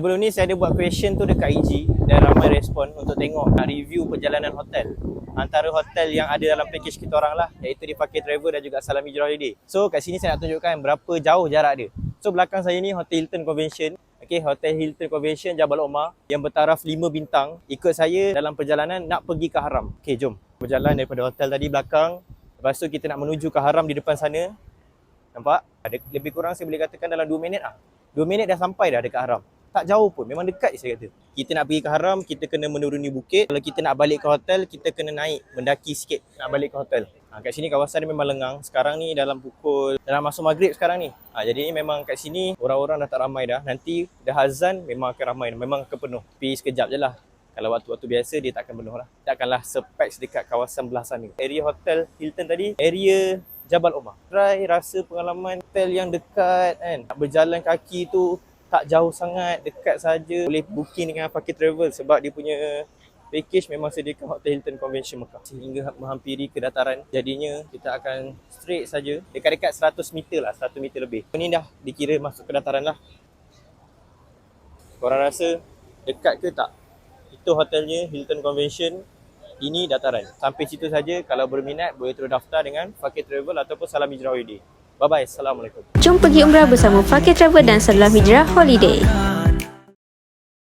Sebelum ni saya ada buat question tu dekat IG dan ramai respon untuk tengok nak review perjalanan hotel. Antara hotel yang ada dalam package kita orang lah, iaitu di Fakir Travel dan juga Salam Hijrah Holiday. So kat sini saya nak tunjukkan berapa jauh jarak dia. So belakang saya ni Hotel Hilton Convention. Okay, Hotel Hilton Convention Jabal Omar yang bertaraf 5 bintang. Ikut saya dalam perjalanan nak pergi ke Haram. Okay, jom. Berjalan daripada hotel tadi belakang. Lepas tu kita nak menuju ke Haram di depan sana. Nampak? Ada lebih kurang saya boleh katakan dalam 2 minit lah. 2 minit dah sampai dah dekat Haram. Tak jauh pun, memang dekat je saya kata. Kita nak pergi ke Haram, kita kena menuruni bukit. Kalau kita nak balik ke hotel, kita kena naik, mendaki sikit nak balik ke hotel. Kat sini kawasan dia memang lengang. Sekarang ni dalam masuk maghrib sekarang ni. Jadi ni memang kat sini orang-orang dah tak ramai dah. Nanti dah azan memang akan ramai, memang akan penuh. Tapi sekejap je lah. Kalau waktu-waktu biasa dia tak akan penuh lah. Takkanlah sepeks dekat kawasan belah sana. Area Hotel Hilton tadi, area Jabal Omar. Try rasa pengalaman hotel yang dekat kan. Nak berjalan kaki tu tak jauh sangat, dekat saja. Boleh booking dengan Fakir Travel sebab dia punya package memang sediakan Hotel Hilton Convention Mekah. Sehingga menghampiri ke dataran. Jadinya kita akan straight saja. Dekat-dekat 100 meter lah, 100 meter lebih. Ini dah dikira masuk ke dataran lah. Korang rasa dekat ke tak? Itu hotelnya Hilton Convention. Ini dataran. Sampai situ saja. Kalau berminat boleh terus daftar dengan Fakir Travel ataupun Salam Hijrah Holiday. Bye-bye. Assalamualaikum. Jom pergi umrah bersama Fakir Travel dan Salam Hijrah Holiday.